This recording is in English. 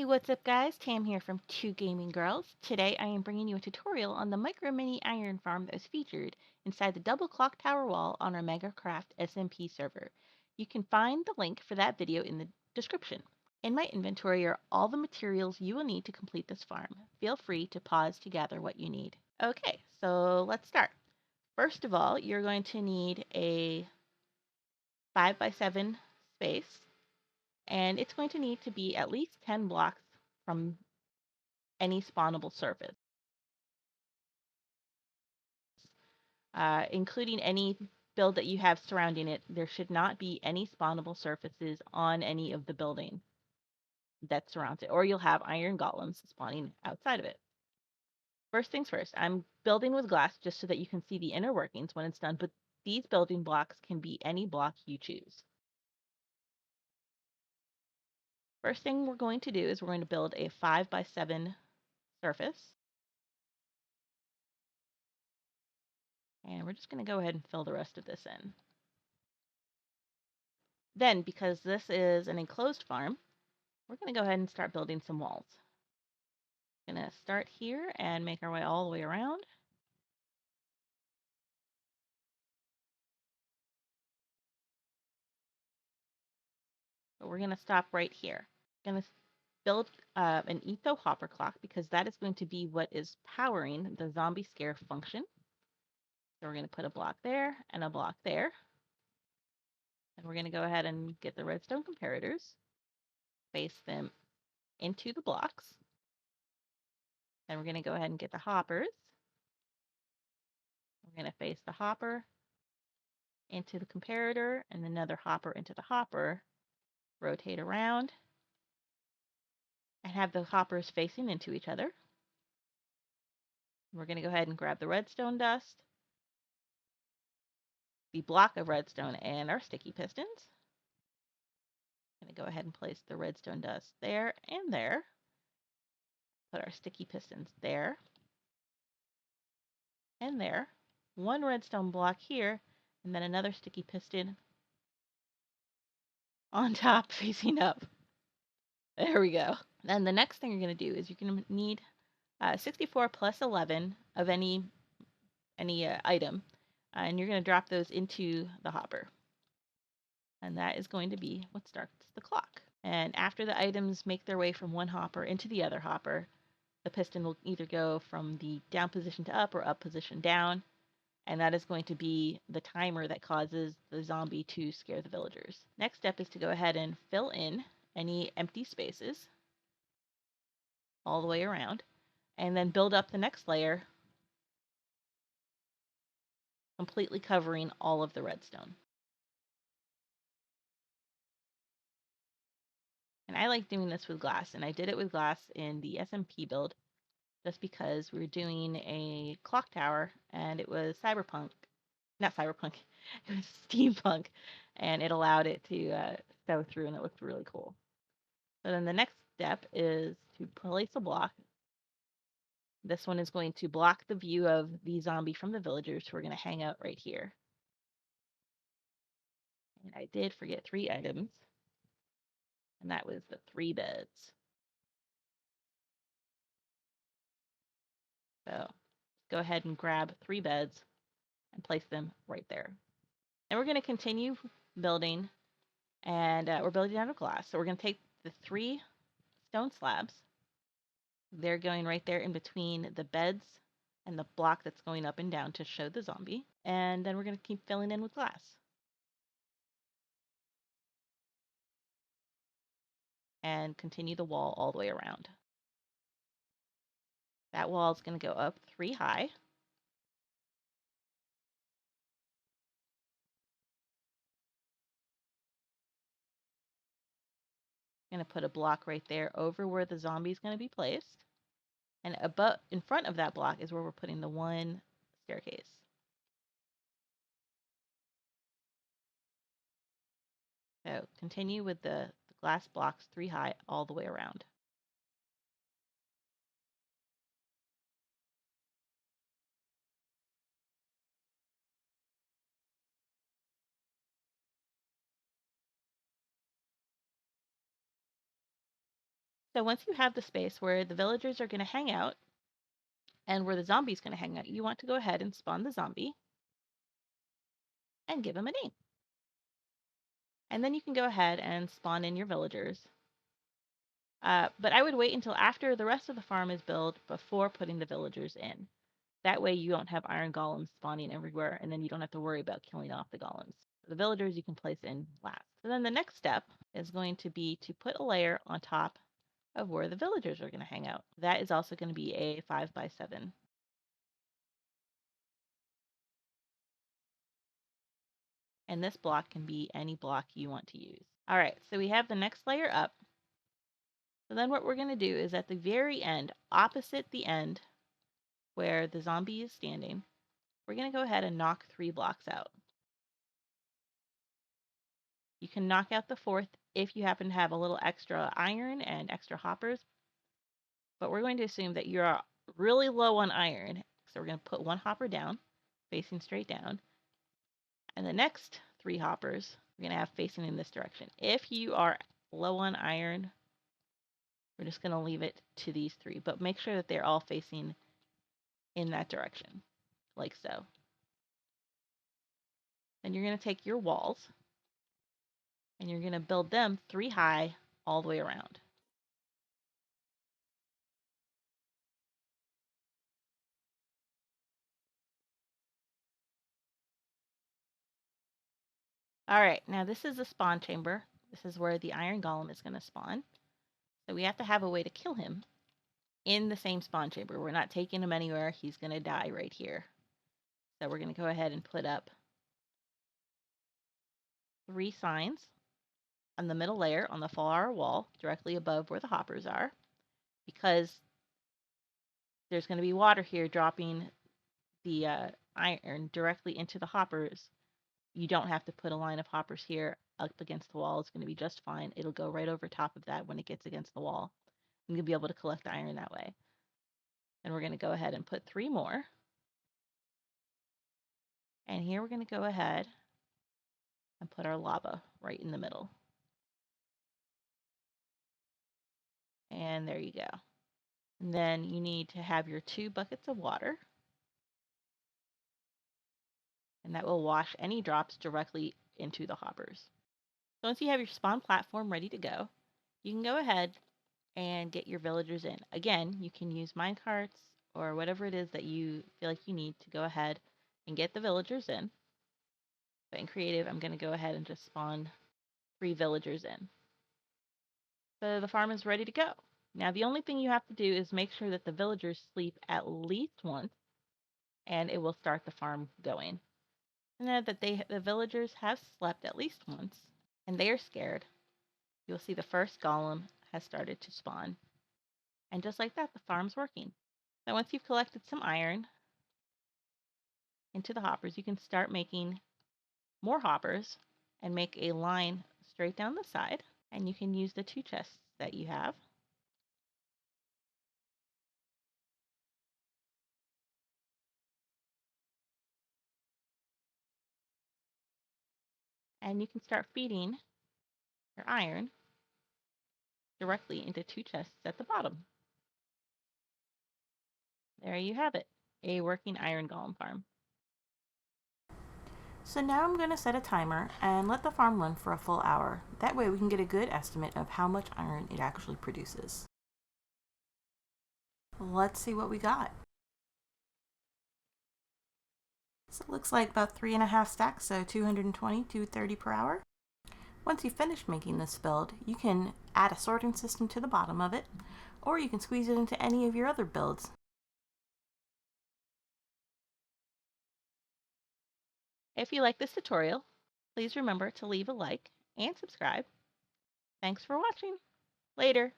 What's up guys? Tam here from Two Gaming Girls. Today I am bringing you a tutorial on the micro mini iron farm that was featured inside the double clock tower wall on our MegaCraft SMP server. You can find the link for that video in the description. In my inventory are all the materials you will need to complete this farm. Feel free to pause to gather what you need. Okay, so let's start. First of all, you're going to need a 5x7 space. And it's going to need to be at least 10 blocks from any spawnable surface, including any build that you have surrounding it. There should not be any spawnable surfaces on any of the building that surrounds it, or you'll have iron golems spawning outside of it. First things first, I'm building with glass just so that you can see the inner workings when it's done, but these building blocks can be any block you choose. First thing we're going to do is we're going to build a 5x7 surface. And we're just going to go ahead and fill the rest of this in. Then, because this is an enclosed farm, we're going to go ahead and start building some walls. We're going to start here and make our way all the way around. But we're going to stop right here. We're going to build an Etho hopper clock because that is going to be what is powering the zombie scare function. So we're going to put a block there and a block there. And we're going to go ahead and get the redstone comparators, face them into the blocks. Then we're going to go ahead and get the hoppers. We're going to face the hopper into the comparator and another hopper into the hopper, rotate around, and have the hoppers facing into each other. We're going to go ahead and grab the redstone dust, the block of redstone, and our sticky pistons. I'm going to go ahead and place the redstone dust there and there. Put our sticky pistons there and there. One redstone block here, and then another sticky piston on top facing up. There we go. Then the next thing you're going to do is you're going to need 64 plus 11 of any item, and you're going to drop those into the hopper. And that is going to be what starts the clock. And after the items make their way from one hopper into the other hopper, the piston will either go from the down position to up or up position down, and that is going to be the timer that causes the zombie to scare the villagers. Next step is to go ahead and fill in any empty spaces all the way around, and then build up the next layer, completely covering all of the redstone. And I like doing this with glass, and I did it with glass in the SMP build just because we were doing a clock tower, and it was not cyberpunk, it was steampunk, and it allowed it to sew through, and it looked really cool. So then the next step is to place a block. This one is going to block the view of the zombie from the villagers who are going to hang out right here. And I did forget 3 items, and that was the 3 beds. So go ahead and grab 3 beds and place them right there. And we're going to continue building, and we're building out of glass. So we're going to take the 3 stone slabs. They're going right there in between the beds and the block that's going up and down to show the zombie. And then we're going to keep filling in with glass. And continue the wall all the way around. That wall is going to go up 3 high. I'm going to put a block right there over where the zombie is going to be placed. And above, in front of that block is where we're putting the 1 staircase. So continue with the glass blocks 3 high all the way around. So once you have the space where the villagers are going to hang out and where the zombie's going to hang out, you want to go ahead and spawn the zombie and give him a name. And then you can go ahead and spawn in your villagers. But I would wait until after the rest of the farm is built before putting the villagers in. That way you don't have iron golems spawning everywhere, and then you don't have to worry about killing off the golems. The villagers you can place in last. So then the next step is going to be to put a layer on top of where the villagers are going to hang out. That is also going to be a 5x7. And this block can be any block you want to use. All right, so we have the next layer up. So then what we're going to do is at the very end, opposite the end where the zombie is standing, we're going to go ahead and knock 3 blocks out. You can knock out the 4th if you happen to have a little extra iron and extra hoppers, but we're going to assume that you're really low on iron. So we're going to put 1 hopper down, facing straight down, and the next 3 hoppers we're going to have facing in this direction. If you are low on iron, we're just going to leave it to these 3, but make sure that they're all facing in that direction, like so. Then you're going to take your walls and you're going to build them 3 high all the way around. All right, now this is the spawn chamber. This is where the iron golem is going to spawn. So we have to have a way to kill him in the same spawn chamber. We're not taking him anywhere. He's going to die right here. So we're going to go ahead and put up 3 signs on the middle layer on the far wall directly above where the hoppers are, because there's going to be water here dropping the iron directly into the hoppers. You don't have to put a line of hoppers here up against the wall. It's going to be just fine. It'll go right over top of that when it gets against the wall. And you'll be able to collect the iron that way. And we're going to go ahead and put 3 more. And here we're going to go ahead and put our lava right in the middle. And there you go. And then you need to have your 2 buckets of water. And that will wash any drops directly into the hoppers. So once you have your spawn platform ready to go, you can go ahead and get your villagers in. Again, you can use minecarts or whatever it is that you feel like you need to go ahead and get the villagers in. But in creative, I'm going to go ahead and just spawn 3 villagers in. So the farm is ready to go. Now the only thing you have to do is make sure that the villagers sleep at least once, and it will start the farm going. And now that the villagers have slept at least once, and they are scared, you'll see the first golem has started to spawn. And just like that, the farm's working. So once you've collected some iron into the hoppers, you can start making more hoppers and make a line straight down the side. And you can use the 2 chests that you have. And you can start feeding your iron directly into 2 chests at the bottom. There you have it, a working iron golem farm. So now I'm going to set a timer and let the farm run for a full hour. That way we can get a good estimate of how much iron it actually produces. Let's see what we got. So it looks like about 3.5 stacks, so 220, 230 per hour. Once you've finished making this build, you can add a sorting system to the bottom of it, or you can squeeze it into any of your other builds. If you like this tutorial, please remember to leave a like and subscribe. Thanks for watching. Later.